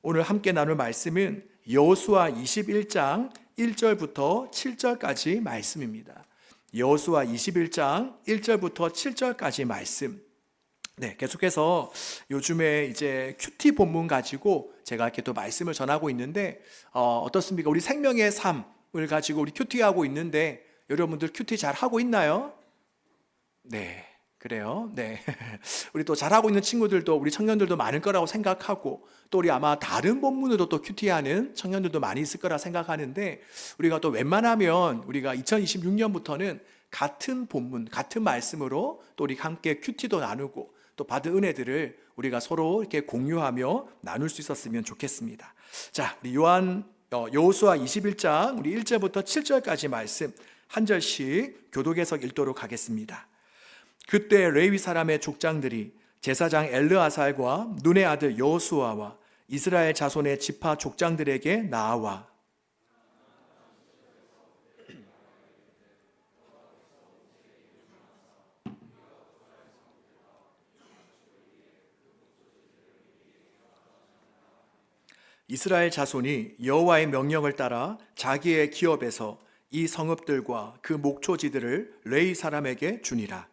오늘 함께 나눌 말씀은 여호수아 21장 1절부터 7절까지 말씀입니다. 여호수아 21장 1절부터 7절까지 말씀. 네, 계속해서 요즘에 이제 큐티 본문 가지고 제가 이렇게 또 말씀을 전하고 있는데 어떻습니까? 우리 생명의 삶을 가지고 우리 큐티하고 있는데 여러분들 큐티 잘 하고 있나요? 네, 그래요. 네. 우리 또 잘하고 있는 친구들도 우리 청년들도 많을 거라고 생각하고 또 우리 아마 다른 본문으로 또 큐티하는 청년들도 많이 있을 거라 생각하는데 우리가 또 웬만하면 우리가 2026년부터는 같은 본문, 같은 말씀으로 또 우리 함께 큐티도 나누고 또 받은 은혜들을 우리가 서로 이렇게 공유하며 나눌 수 있었으면 좋겠습니다. 자, 우리 여호수아 21장 우리 1절부터 7절까지 말씀 한 절씩 교독해서 읽도록 하겠습니다. 그때 레위 사람의 족장들이 제사장 엘르아살과 눈의 아들 여호수아와 이스라엘 자손의 지파 족장들에게 나아와 이스라엘 자손이 여호와의 명령을 따라 자기의 기업에서 이 성읍들과 그 목초지들을 레위 사람에게 주니라.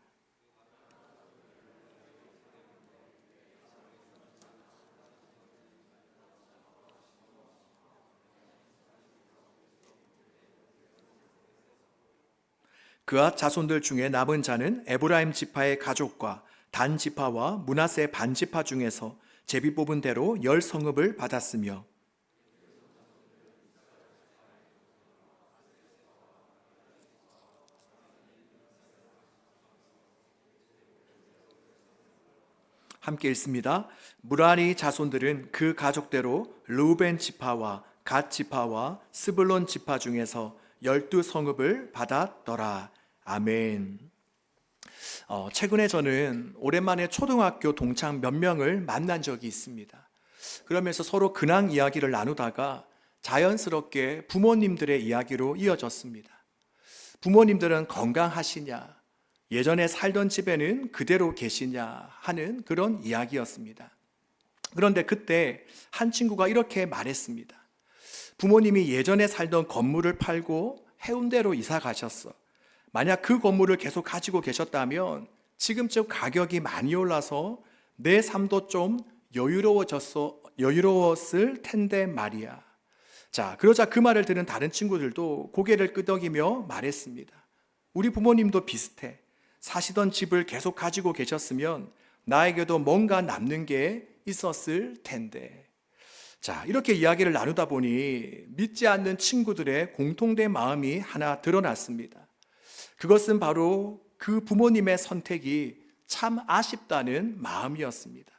그앗 자손들 중에 남은 자는 에브라임 지파의 가족과 단 지파와 므낫세 반 지파 중에서 제비 뽑은 대로 10성읍을 받았으며 함께 읽습니다. 무라리 자손들은 그 가족대로 르우벤 지파와 갓 지파와 스불론 지파 중에서 12성읍을 받았더라. 아멘. 최근에 저는 오랜만에 초등학교 동창 몇 명을 만난 적이 있습니다. 그러면서 서로 근황 이야기를 나누다가 자연스럽게 부모님들의 이야기로 이어졌습니다. 부모님들은 건강하시냐, 예전에 살던 집에는 그대로 계시냐 하는 그런 이야기였습니다. 그런데 그때 한 친구가 이렇게 말했습니다. 부모님이 예전에 살던 건물을 팔고 해운대로 이사 가셨어. 만약 그 건물을 계속 가지고 계셨다면 지금쯤 가격이 많이 올라서 내 삶도 좀 여유로웠을 텐데 말이야. 자, 그러자 그 말을 들은 다른 친구들도 고개를 끄덕이며 말했습니다. 우리 부모님도 비슷해. 사시던 집을 계속 가지고 계셨으면 나에게도 뭔가 남는 게 있었을 텐데. 자, 이렇게 이야기를 나누다 보니 믿지 않는 친구들의 공통된 마음이 하나 드러났습니다. 그것은 바로 그 부모님의 선택이 참 아쉽다는 마음이었습니다.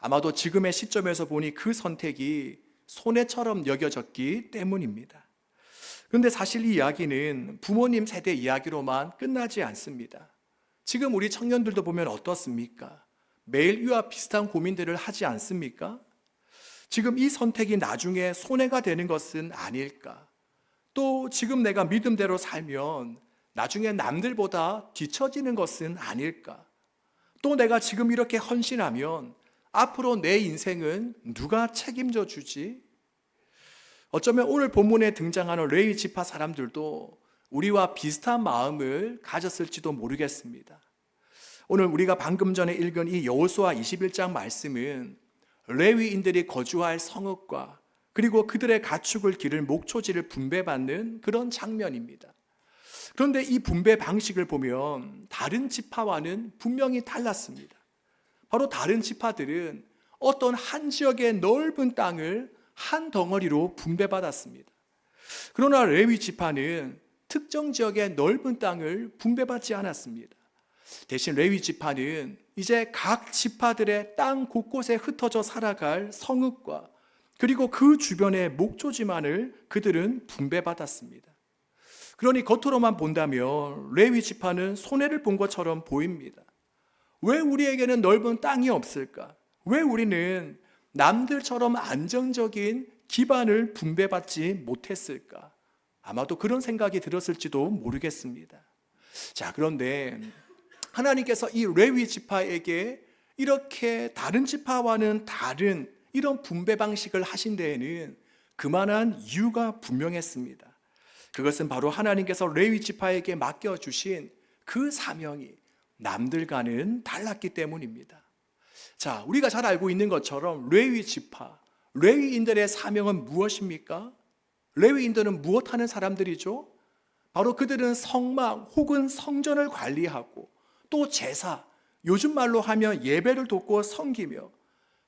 아마도 지금의 시점에서 보니 그 선택이 손해처럼 여겨졌기 때문입니다. 그런데 사실 이 이야기는 부모님 세대 이야기로만 끝나지 않습니다. 지금 우리 청년들도 보면 어떻습니까? 매일 이와 비슷한 고민들을 하지 않습니까? 지금 이 선택이 나중에 손해가 되는 것은 아닐까? 또 지금 내가 믿음대로 살면 나중에 남들보다 뒤처지는 것은 아닐까? 또 내가 지금 이렇게 헌신하면 앞으로 내 인생은 누가 책임져 주지? 어쩌면 오늘 본문에 등장하는 레위 지파 사람들도 우리와 비슷한 마음을 가졌을지도 모르겠습니다. 오늘 우리가 방금 전에 읽은 이 여호수아 21장 말씀은 레위인들이 거주할 성읍과 그리고 그들의 가축을 기를 목초지를 분배받는 그런 장면입니다. 그런데 이 분배 방식을 보면 다른 지파와는 분명히 달랐습니다. 바로 다른 지파들은 어떤 한 지역의 넓은 땅을 한 덩어리로 분배받았습니다. 그러나 레위 지파는 특정 지역의 넓은 땅을 분배받지 않았습니다. 대신 레위 지파는 이제 각 지파들의 땅 곳곳에 흩어져 살아갈 성읍과 그리고 그 주변의 목초지만을 그들은 분배받았습니다. 그러니 겉으로만 본다면 레위 지파는 손해를 본 것처럼 보입니다. 왜 우리에게는 넓은 땅이 없을까? 왜 우리는 남들처럼 안정적인 기반을 분배받지 못했을까? 아마도 그런 생각이 들었을지도 모르겠습니다. 자, 그런데 하나님께서 이 레위 지파에게 이렇게 다른 지파와는 다른 이런 분배 방식을 하신 데에는 그만한 이유가 분명했습니다. 그것은 바로 하나님께서 레위 지파에게 맡겨주신 그 사명이 남들과는 달랐기 때문입니다. 자, 우리가 잘 알고 있는 것처럼 레위 지파, 레위인들의 사명은 무엇입니까? 레위인들은 무엇하는 사람들이죠? 바로 그들은 성막 혹은 성전을 관리하고 또 제사, 요즘 말로 하면 예배를 돕고 섬기며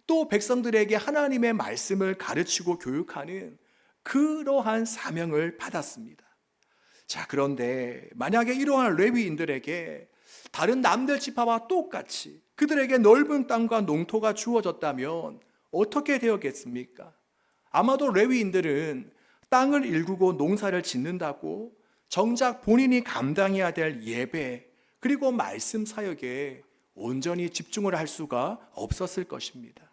또 백성들에게 하나님의 말씀을 가르치고 교육하는 그러한 사명을 받았습니다. 자, 그런데 만약에 이러한 레위인들에게 다른 남들 지파와 똑같이 그들에게 넓은 땅과 농토가 주어졌다면 어떻게 되었겠습니까? 아마도 레위인들은 땅을 일구고 농사를 짓는다고 정작 본인이 감당해야 될 예배 그리고 말씀 사역에 온전히 집중을 할 수가 없었을 것입니다.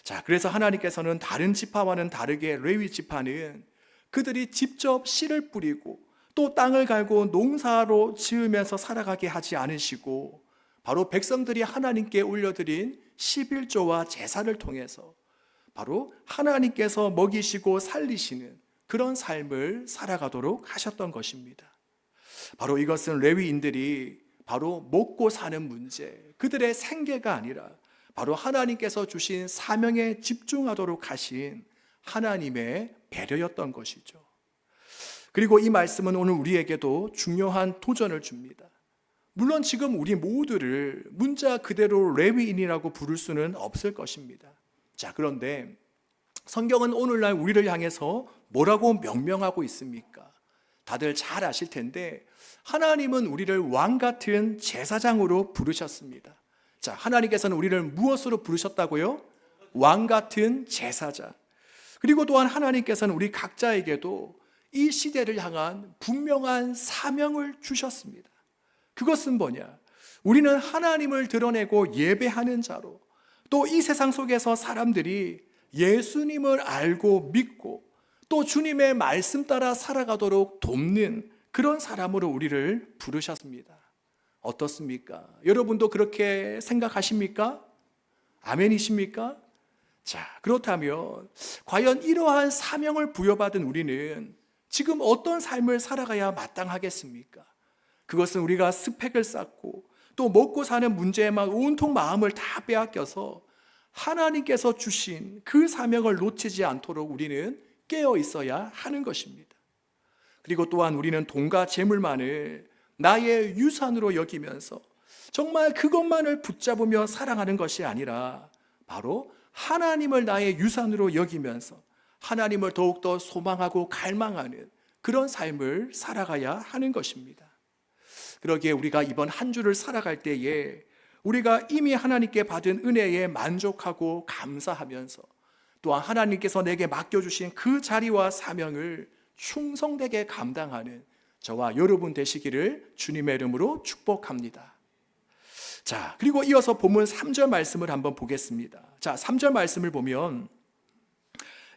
자, 그래서 하나님께서는 다른 지파와는 다르게 레위 지파는 그들이 직접 씨를 뿌리고 또 땅을 갈고 농사로 지으면서 살아가게 하지 않으시고 바로 백성들이 하나님께 올려드린 11조와 제사를 통해서 바로 하나님께서 먹이시고 살리시는 그런 삶을 살아가도록 하셨던 것입니다. 바로 이것은 레위인들이 바로 먹고 사는 문제, 그들의 생계가 아니라 바로 하나님께서 주신 사명에 집중하도록 하신 하나님의 배려였던 것이죠. 그리고 이 말씀은 오늘 우리에게도 중요한 도전을 줍니다. 물론 지금 우리 모두를 문자 그대로 레위인이라고 부를 수는 없을 것입니다. 자, 그런데 성경은 오늘날 우리를 향해서 뭐라고 명명하고 있습니까? 다들 잘 아실 텐데 하나님은 우리를 왕 같은 제사장으로 부르셨습니다. 자, 하나님께서는 우리를 무엇으로 부르셨다고요? 왕 같은 제사장. 그리고 또한 하나님께서는 우리 각자에게도 이 시대를 향한 분명한 사명을 주셨습니다. 그것은 뭐냐? 우리는 하나님을 드러내고 예배하는 자로 또 이 세상 속에서 사람들이 예수님을 알고 믿고 또 주님의 말씀 따라 살아가도록 돕는 그런 사람으로 우리를 부르셨습니다. 어떻습니까? 여러분도 그렇게 생각하십니까? 아멘이십니까? 자, 그렇다면 과연 이러한 사명을 부여받은 우리는 지금 어떤 삶을 살아가야 마땅하겠습니까? 그것은 우리가 스펙을 쌓고 또 먹고 사는 문제에만 온통 마음을 다 빼앗겨서 하나님께서 주신 그 사명을 놓치지 않도록 우리는 깨어 있어야 하는 것입니다. 그리고 또한 우리는 돈과 재물만을 나의 유산으로 여기면서 정말 그것만을 붙잡으며 살아가는 것이 아니라 바로 하나님을 나의 유산으로 여기면서 하나님을 더욱더 소망하고 갈망하는 그런 삶을 살아가야 하는 것입니다. 그러기에 우리가 이번 한 주를 살아갈 때에 우리가 이미 하나님께 받은 은혜에 만족하고 감사하면서 또한 하나님께서 내게 맡겨주신 그 자리와 사명을 충성되게 감당하는 저와 여러분 되시기를 주님의 이름으로 축복합니다. 자, 그리고 이어서 본문 3절 말씀을 한번 보겠습니다. 자, 3절 말씀을 보면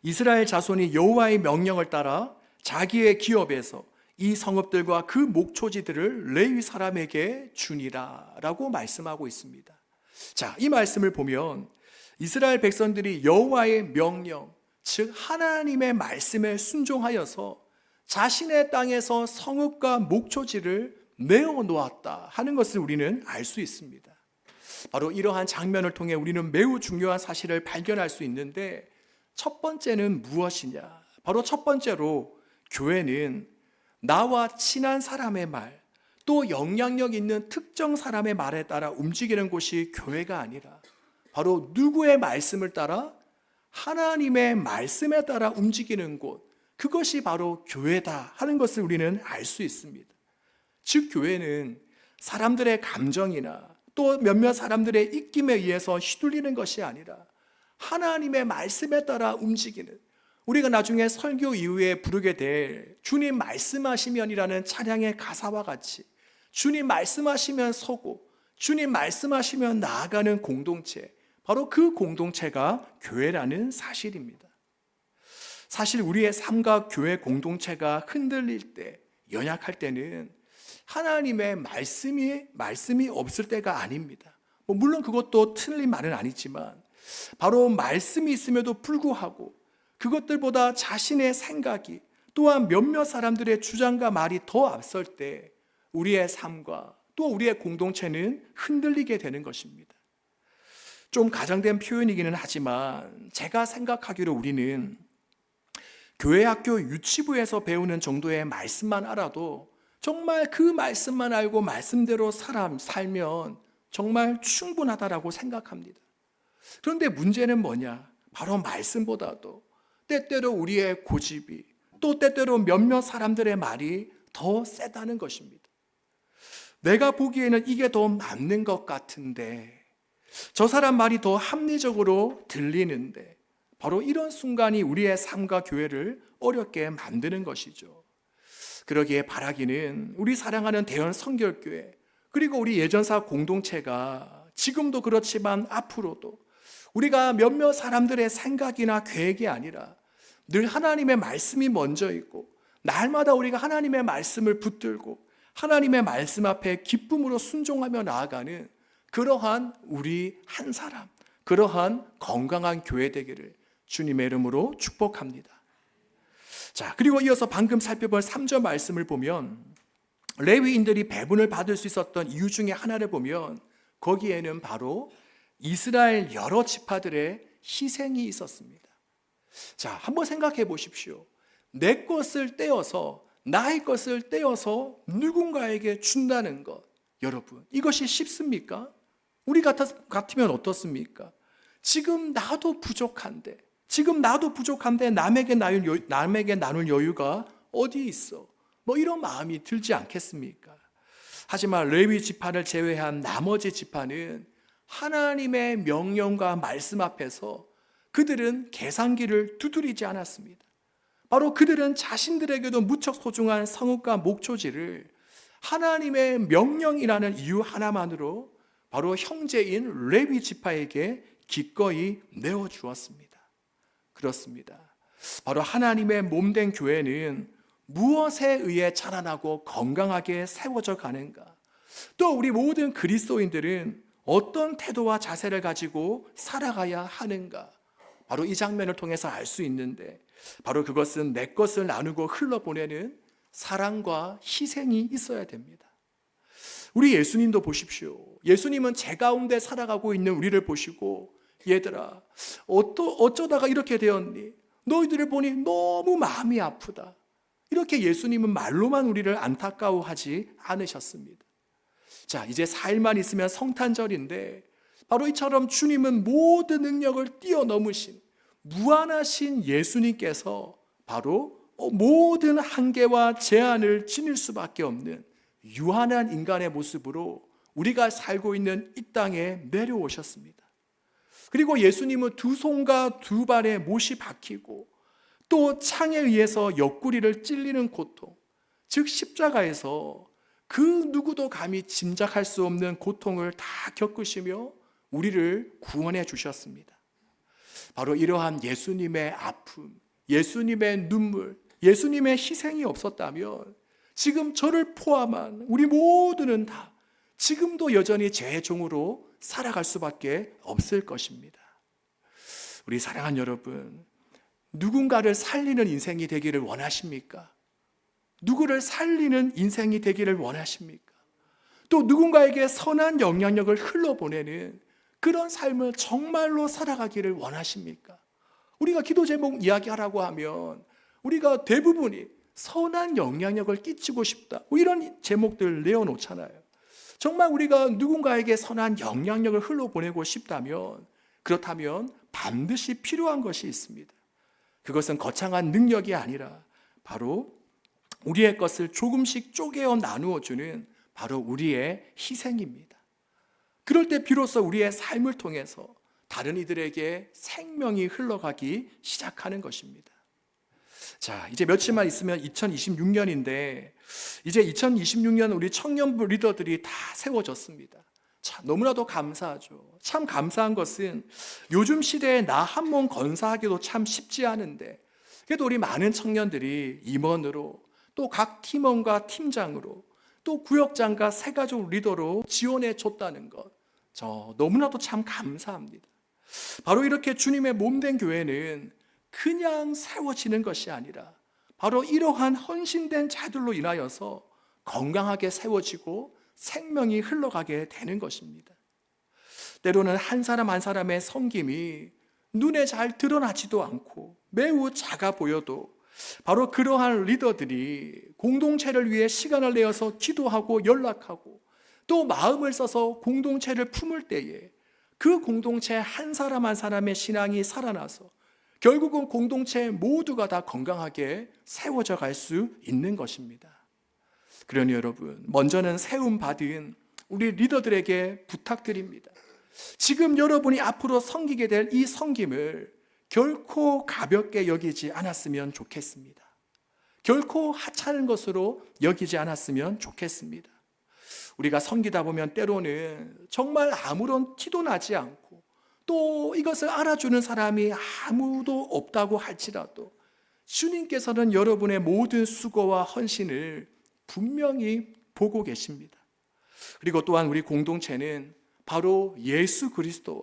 이스라엘 자손이 여호와의 명령을 따라 자기의 기업에서 이 성읍들과 그 목초지들을 레위 사람에게 주니라 라고 말씀하고 있습니다. 자, 이 말씀을 보면 이스라엘 백성들이 여호와의 명령, 즉 하나님의 말씀에 순종하여서 자신의 땅에서 성읍과 목초지를 내어놓았다 하는 것을 우리는 알 수 있습니다. 바로 이러한 장면을 통해 우리는 매우 중요한 사실을 발견할 수 있는데 첫 번째는 무엇이냐? 바로 첫 번째로 교회는 나와 친한 사람의 말, 또 영향력 있는 특정 사람의 말에 따라 움직이는 곳이 교회가 아니라 바로 누구의 말씀을 따라? 하나님의 말씀에 따라 움직이는 곳, 그것이 바로 교회다 하는 것을 우리는 알 수 있습니다. 즉 교회는 사람들의 감정이나 또 몇몇 사람들의 입김에 의해서 휘둘리는 것이 아니라 하나님의 말씀에 따라 움직이는, 우리가 나중에 설교 이후에 부르게 될 주님 말씀하시면이라는 찬양의 가사와 같이 주님 말씀하시면 서고 주님 말씀하시면 나아가는 공동체, 바로 그 공동체가 교회라는 사실입니다. 사실 우리의 삶과 교회 공동체가 흔들릴 때, 연약할 때는 하나님의 말씀이 없을 때가 아닙니다. 물론 그것도 틀린 말은 아니지만 바로 말씀이 있음에도 불구하고 그것들보다 자신의 생각이 또한 몇몇 사람들의 주장과 말이 더 앞설 때 우리의 삶과 또 우리의 공동체는 흔들리게 되는 것입니다. 좀 가장된 표현이기는 하지만 제가 생각하기로 우리는 교회 학교 유치부에서 배우는 정도의 말씀만 알아도 정말 그 말씀만 알고 말씀대로 살면 정말 충분하다라고 생각합니다. 그런데 문제는 뭐냐? 바로 말씀보다도 때때로 우리의 고집이 또 때때로 몇몇 사람들의 말이 더 세다는 것입니다. 내가 보기에는 이게 더 맞는 것 같은데 저 사람 말이 더 합리적으로 들리는데 바로 이런 순간이 우리의 삶과 교회를 어렵게 만드는 것이죠. 그러기에 바라기는 우리 사랑하는 대연 성결교회 그리고 우리 예전사 공동체가 지금도 그렇지만 앞으로도 우리가 몇몇 사람들의 생각이나 계획이 아니라 늘 하나님의 말씀이 먼저 있고 날마다 우리가 하나님의 말씀을 붙들고 하나님의 말씀 앞에 기쁨으로 순종하며 나아가는 그러한 우리 한 사람, 그러한 건강한 교회 되기를 주님의 이름으로 축복합니다. 자, 그리고 이어서 방금 살펴본 3절 말씀을 보면 레위인들이 배분을 받을 수 있었던 이유 중에 하나를 보면 거기에는 바로 이스라엘 여러 지파들의 희생이 있었습니다. 자, 한번 생각해 보십시오. 내 것을 떼어서 나의 것을 떼어서 누군가에게 준다는 것, 여러분 이것이 쉽습니까? 우리 같으면 어떻습니까? 지금 나도 부족한데 남에게 나눌 여유가 어디 있어? 뭐 이런 마음이 들지 않겠습니까? 하지만 레위 지파를 제외한 나머지 지파는 하나님의 명령과 말씀 앞에서 그들은 계산기를 두드리지 않았습니다. 바로 그들은 자신들에게도 무척 소중한 성읍과 목초지를 하나님의 명령이라는 이유 하나만으로 바로 형제인 레위 지파에게 기꺼이 내어주었습니다. 그렇습니다. 바로 하나님의 몸된 교회는 무엇에 의해 자라나고 건강하게 세워져 가는가? 또 우리 모든 그리스도인들은 어떤 태도와 자세를 가지고 살아가야 하는가? 바로 이 장면을 통해서 알 수 있는데 바로 그것은 내 것을 나누고 흘러보내는 사랑과 희생이 있어야 됩니다. 우리 예수님도 보십시오. 예수님은 제 가운데 살아가고 있는 우리를 보시고 얘들아 어쩌다가 이렇게 되었니? 너희들을 보니 너무 마음이 아프다. 이렇게 예수님은 말로만 우리를 안타까워하지 않으셨습니다. 자, 이제 4일만 있으면 성탄절인데 바로 이처럼 주님은 모든 능력을 뛰어넘으신 무한하신 예수님께서 바로 모든 한계와 제한을 지닐 수밖에 없는 유한한 인간의 모습으로 우리가 살고 있는 이 땅에 내려오셨습니다. 그리고 예수님은 두 손과 두 발에 못이 박히고 또 창에 의해서 옆구리를 찔리는 고통, 즉 십자가에서 그 누구도 감히 짐작할 수 없는 고통을 다 겪으시며 우리를 구원해 주셨습니다. 바로 이러한 예수님의 아픔, 예수님의 눈물, 예수님의 희생이 없었다면 지금 저를 포함한 우리 모두는 다 지금도 여전히 죄의 종으로 살아갈 수밖에 없을 것입니다. 우리 사랑하는 여러분, 누군가를 살리는 인생이 되기를 원하십니까? 누구를 살리는 인생이 되기를 원하십니까? 또 누군가에게 선한 영향력을 흘러보내는 그런 삶을 정말로 살아가기를 원하십니까? 우리가 기도 제목 이야기하라고 하면 우리가 대부분이 선한 영향력을 끼치고 싶다, 이런 제목들 내어놓잖아요. 정말 우리가 누군가에게 선한 영향력을 흘러보내고 싶다면 그렇다면 반드시 필요한 것이 있습니다. 그것은 거창한 능력이 아니라 바로 우리의 것을 조금씩 쪼개어 나누어주는 바로 우리의 희생입니다. 그럴 때 비로소 우리의 삶을 통해서 다른 이들에게 생명이 흘러가기 시작하는 것입니다. 자, 이제 며칠만 있으면 2026년인데 이제 2026년 우리 청년부 리더들이 다 세워졌습니다. 참 너무나도 감사하죠. 참 감사한 것은 요즘 시대에 나 한 몸 건사하기도 참 쉽지 않은데 그래도 우리 많은 청년들이 임원으로 또 각 팀원과 팀장으로 또 구역장과 새가족 리더로 지원해 줬다는 것, 저 너무나도 참 감사합니다. 바로 이렇게 주님의 몸된 교회는 그냥 세워지는 것이 아니라 바로 이러한 헌신된 자들로 인하여서 건강하게 세워지고 생명이 흘러가게 되는 것입니다. 때로는 한 사람 한 사람의 섬김이 눈에 잘 드러나지도 않고 매우 작아 보여도 바로 그러한 리더들이 공동체를 위해 시간을 내어서 기도하고 연락하고 또 마음을 써서 공동체를 품을 때에 그 공동체 한 사람 한 사람의 신앙이 살아나서 결국은 공동체 모두가 다 건강하게 세워져 갈 수 있는 것입니다. 그러니 여러분, 먼저는 세움 받은 우리 리더들에게 부탁드립니다. 지금 여러분이 앞으로 섬기게 될 이 섬김을 결코 가볍게 여기지 않았으면 좋겠습니다. 결코 하찮은 것으로 여기지 않았으면 좋겠습니다. 우리가 섬기다 보면 때로는 정말 아무런 티도 나지 않고 또 이것을 알아주는 사람이 아무도 없다고 할지라도 주님께서는 여러분의 모든 수고와 헌신을 분명히 보고 계십니다. 그리고 또한 우리 공동체는 바로 예수 그리스도와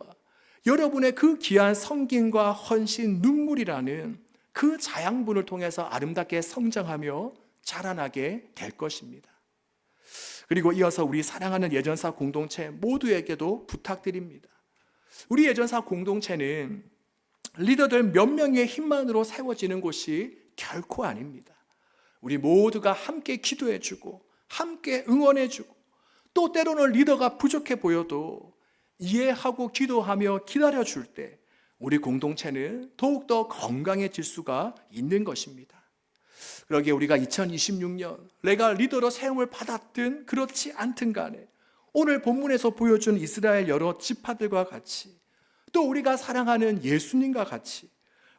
여러분의 그 귀한 섬김과 헌신, 눈물이라는 그 자양분을 통해서 아름답게 성장하며 자라나게 될 것입니다. 그리고 이어서 우리 사랑하는 예전사 공동체 모두에게도 부탁드립니다. 우리 예전사 공동체는 리더들 몇 명의 힘만으로 세워지는 곳이 결코 아닙니다. 우리 모두가 함께 기도해주고 함께 응원해주고 또 때로는 리더가 부족해 보여도 이해하고 기도하며 기다려줄 때 우리 공동체는 더욱더 건강해질 수가 있는 것입니다. 그러기에 우리가 2026년 내가 리더로 세움을 받았든 그렇지 않든 간에 오늘 본문에서 보여준 이스라엘 여러 지파들과 같이 또 우리가 사랑하는 예수님과 같이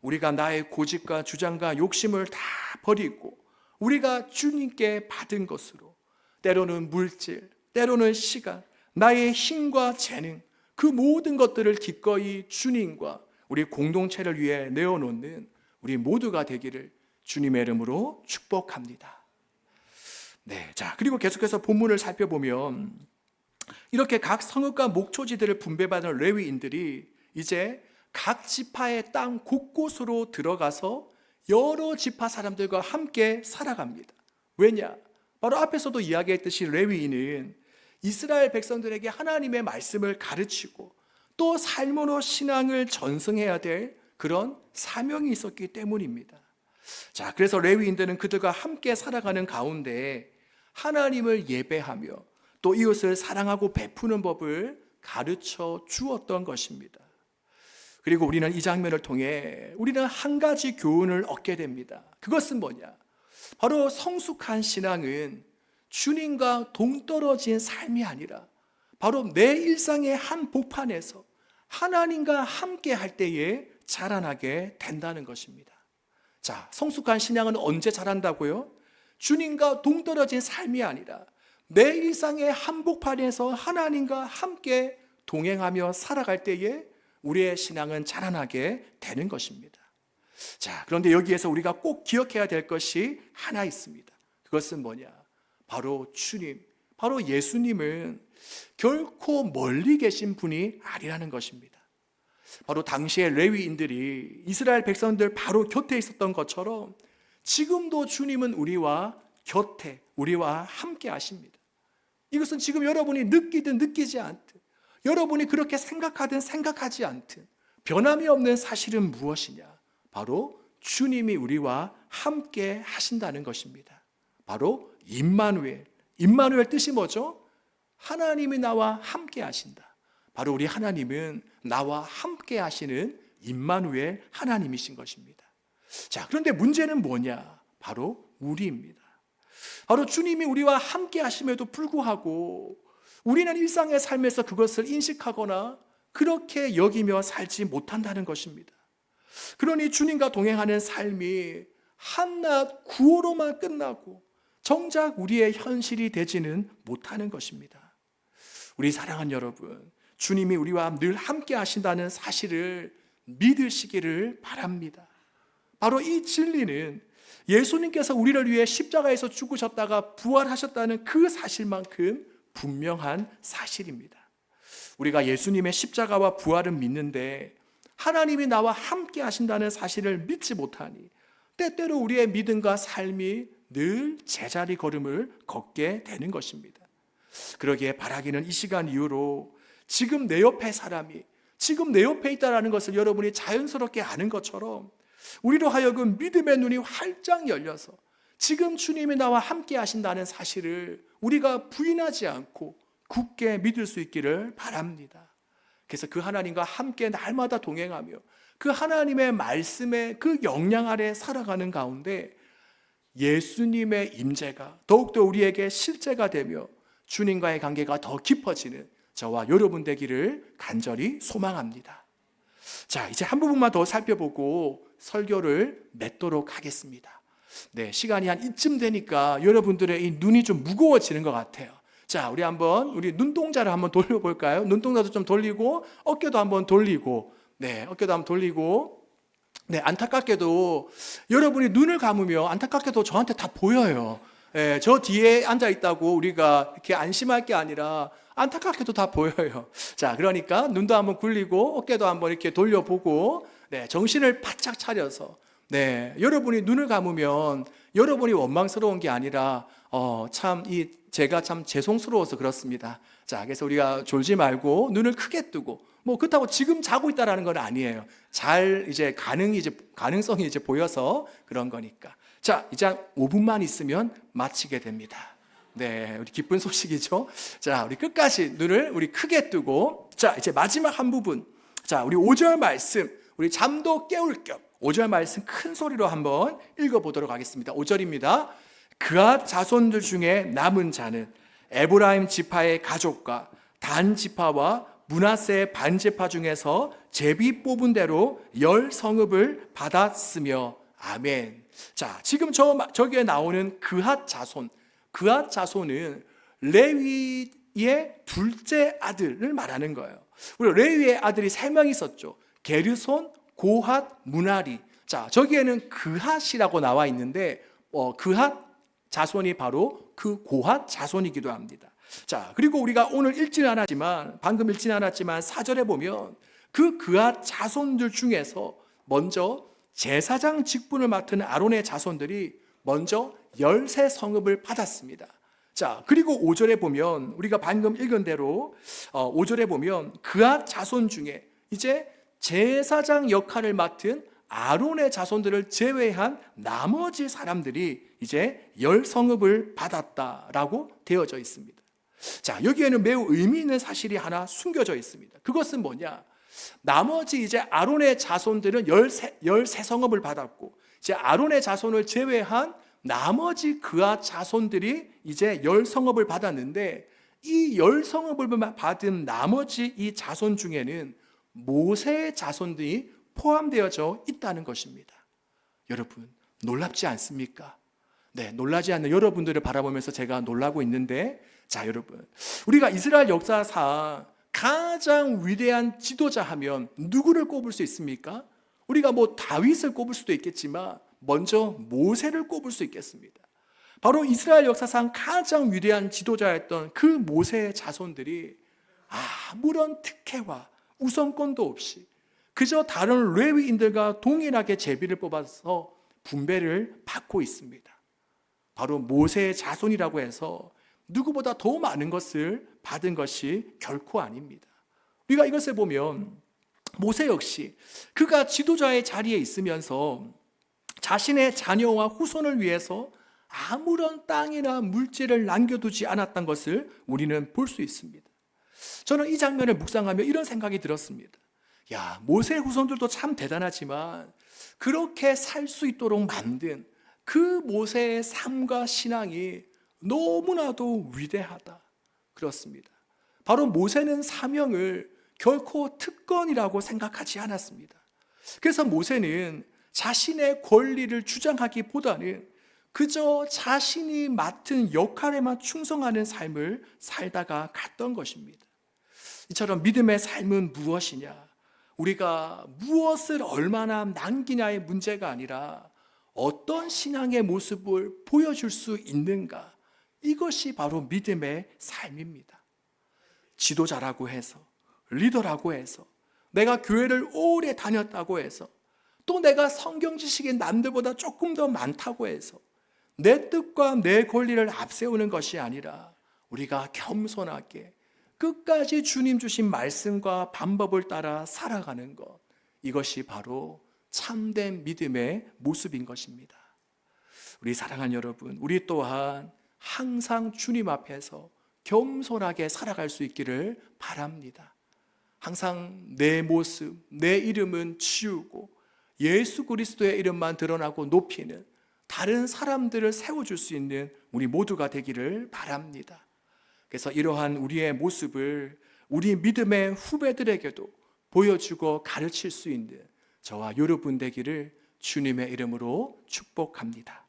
우리가 나의 고집과 주장과 욕심을 다 버리고 우리가 주님께 받은 것으로 때로는 물질, 때로는 시간, 나의 힘과 재능 그 모든 것들을 기꺼이 주님과 우리 공동체를 위해 내어놓는 우리 모두가 되기를 주님의 이름으로 축복합니다. 네, 자, 그리고 계속해서 본문을 살펴보면 이렇게 각 성읍과 목초지들을 분배받은 레위인들이 이제 각 지파의 땅 곳곳으로 들어가서 여러 지파 사람들과 함께 살아갑니다. 왜냐? 바로 앞에서도 이야기했듯이 레위인은 이스라엘 백성들에게 하나님의 말씀을 가르치고 또 삶으로 신앙을 전승해야 될 그런 사명이 있었기 때문입니다. 자, 그래서 레위인들은 그들과 함께 살아가는 가운데 하나님을 예배하며 또 이웃을 사랑하고 베푸는 법을 가르쳐 주었던 것입니다. 그리고 우리는 이 장면을 통해 우리는 한 가지 교훈을 얻게 됩니다. 그것은 뭐냐? 바로 성숙한 신앙은 주님과 동떨어진 삶이 아니라 바로 내 일상의 한 복판에서 하나님과 함께 할 때에 자라나게 된다는 것입니다. 자, 성숙한 신앙은 언제 자란다고요? 주님과 동떨어진 삶이 아니라 내 일상의 한복판에서 하나님과 함께 동행하며 살아갈 때에 우리의 신앙은 자라나게 되는 것입니다. 자, 그런데 여기에서 우리가 꼭 기억해야 될 것이 하나 있습니다. 그것은 뭐냐? 바로 주님, 바로 예수님은 결코 멀리 계신 분이 아니라는 것입니다. 바로 당시의 레위인들이 이스라엘 백성들 바로 곁에 있었던 것처럼 지금도 주님은 우리와 곁에, 우리와 함께 하십니다. 이것은 지금 여러분이 느끼든 느끼지 않든 여러분이 그렇게 생각하든 생각하지 않든 변함이 없는 사실은 무엇이냐? 바로 주님이 우리와 함께 하신다는 것입니다. 바로 임마누엘. 임마누엘 뜻이 뭐죠? 하나님이 나와 함께 하신다. 바로 우리 하나님은 나와 함께 하시는 임마누엘 하나님이신 것입니다. 자, 그런데 문제는 뭐냐? 바로 우리입니다. 바로 주님이 우리와 함께 하심에도 불구하고 우리는 일상의 삶에서 그것을 인식하거나 그렇게 여기며 살지 못한다는 것입니다. 그러니 주님과 동행하는 삶이 한낱 구호로만 끝나고 정작 우리의 현실이 되지는 못하는 것입니다. 우리 사랑하는 여러분, 주님이 우리와 늘 함께 하신다는 사실을 믿으시기를 바랍니다. 바로 이 진리는 예수님께서 우리를 위해 십자가에서 죽으셨다가 부활하셨다는 그 사실만큼 분명한 사실입니다. 우리가 예수님의 십자가와 부활은 믿는데 하나님이 나와 함께 하신다는 사실을 믿지 못하니 때때로 우리의 믿음과 삶이 늘 제자리 걸음을 걷게 되는 것입니다. 그러기에 바라기는 이 시간 이후로 지금 내 옆에 사람이 지금 내 옆에 있다는 것을 여러분이 자연스럽게 아는 것처럼 우리로 하여금 믿음의 눈이 활짝 열려서 지금 주님이 나와 함께 하신다는 사실을 우리가 부인하지 않고 굳게 믿을 수 있기를 바랍니다. 그래서 그 하나님과 함께 날마다 동행하며 그 하나님의 말씀의 그 영향 아래 살아가는 가운데 예수님의 임재가 더욱더 우리에게 실제가 되며 주님과의 관계가 더 깊어지는 저와 여러분 되기를 간절히 소망합니다. 자, 이제 한 부분만 더 살펴보고 설교를 맺도록 하겠습니다. 네, 시간이 한 이쯤 되니까 여러분들의 이 눈이 좀 무거워지는 것 같아요. 자, 우리 눈동자를 한번 돌려볼까요? 눈동자도 좀 돌리고 어깨도 한번 돌리고, 네, 어깨도 한번 돌리고, 네, 안타깝게도 여러분이 눈을 감으면 안타깝게도 저한테 다 보여요. 네, 저 뒤에 앉아 있다고 우리가 이렇게 안심할 게 아니라 안타깝게도 다 보여요. 자, 그러니까 눈도 한번 굴리고 어깨도 한번 이렇게 돌려보고, 네, 정신을 바짝 차려서, 네, 여러분이 눈을 감으면 여러분이 원망스러운 게 아니라 제가 참 죄송스러워서 그렇습니다. 자, 그래서 우리가 졸지 말고 눈을 크게 뜨고 뭐 그렇다고 지금 자고 있다라는 건 아니에요. 이제 가능성이 이제 보여서 그런 거니까. 자, 이제 5분만 있으면 마치게 됩니다. 네, 우리 기쁜 소식이죠. 자, 우리 끝까지 눈을 우리 크게 뜨고, 자, 이제 마지막 한 부분. 자, 우리 5절 말씀, 우리 잠도 깨울 겸 5절 말씀 큰 소리로 한번 읽어보도록 하겠습니다. 5절입니다. 그앗 자손들 중에 남은 자는 에브라임 지파의 가족과 단 지파와 므낫세 반 지파 중에서 제비 뽑은 대로 10성읍을 받았으며 아멘. 자, 지금 저기에 나오는 그앗 자손은 레위의 둘째 아들을 말하는 거예요. 우리 레위의 아들이 3명 있었죠. 게르손, 고핫, 무나리. 자, 저기에는 그핫이라고 나와 있는데 그핫 자손이 바로 그 고핫 자손이기도 합니다. 자, 그리고 우리가 오늘 방금 읽지는 않았지만 4절에 보면 그 그핫 자손들 중에서 먼저 제사장 직분을 맡은 아론의 자손들이 먼저 13성읍을 받았습니다. 자, 그리고 5절에 보면 우리가 방금 읽은 대로 5절에 보면 그앗 자손 중에 이제 제사장 역할을 맡은 아론의 자손들을 제외한 나머지 사람들이 이제 10성읍을 받았다라고 되어져 있습니다. 자, 여기에는 매우 의미 있는 사실이 하나 숨겨져 있습니다. 그것은 뭐냐? 나머지 이제 아론의 자손들은 13성읍을 받았고, 이제 아론의 자손을 제외한 나머지 그앗 자손들이 이제 10성읍을 받았는데, 이 10성읍을 받은 나머지 이 자손 중에는 모세의 자손들이 포함되어져 있다는 것입니다. 여러분, 놀랍지 않습니까? 네, 놀라지 않는 여러분들을 바라보면서 제가 놀라고 있는데, 자, 여러분, 우리가 이스라엘 역사상 가장 위대한 지도자 하면 누구를 꼽을 수 있습니까? 우리가 뭐 다윗을 꼽을 수도 있겠지만 먼저 모세를 꼽을 수 있겠습니다. 바로 이스라엘 역사상 가장 위대한 지도자였던 그 모세의 자손들이 아무런 특혜와 우선권도 없이 그저 다른 레위인들과 동일하게 제비를 뽑아서 분배를 받고 있습니다. 바로 모세의 자손이라고 해서 누구보다 더 많은 것을 받은 것이 결코 아닙니다. 우리가 이것을 보면 모세 역시 그가 지도자의 자리에 있으면서 자신의 자녀와 후손을 위해서 아무런 땅이나 물질을 남겨두지 않았던 것을 우리는 볼 수 있습니다. 저는 이 장면을 묵상하며 이런 생각이 들었습니다. 야, 모세의 후손들도 참 대단하지만 그렇게 살 수 있도록 만든 그 모세의 삶과 신앙이 너무나도 위대하다. 그렇습니다. 바로 모세는 사명을 결코 특권이라고 생각하지 않았습니다. 그래서 모세는 자신의 권리를 주장하기보다는 그저 자신이 맡은 역할에만 충성하는 삶을 살다가 갔던 것입니다. 이처럼 믿음의 삶은 무엇이냐? 우리가 무엇을 얼마나 남기냐의 문제가 아니라 어떤 신앙의 모습을 보여줄 수 있는가? 이것이 바로 믿음의 삶입니다. 지도자라고 해서, 리더라고 해서 내가 교회를 오래 다녔다고 해서, 또 내가 성경 지식이 남들보다 조금 더 많다고 해서 내 뜻과 내 권리를 앞세우는 것이 아니라 우리가 겸손하게 끝까지 주님 주신 말씀과 방법을 따라 살아가는 것, 이것이 바로 참된 믿음의 모습인 것입니다. 우리 사랑하는 여러분, 우리 또한 항상 주님 앞에서 겸손하게 살아갈 수 있기를 바랍니다. 항상 내 모습, 내 이름은 치우고 예수 그리스도의 이름만 드러나고 높이는, 다른 사람들을 세워줄 수 있는 우리 모두가 되기를 바랍니다. 그래서 이러한 우리의 모습을 우리 믿음의 후배들에게도 보여주고 가르칠 수 있는 저와 여러분 되기를 주님의 이름으로 축복합니다.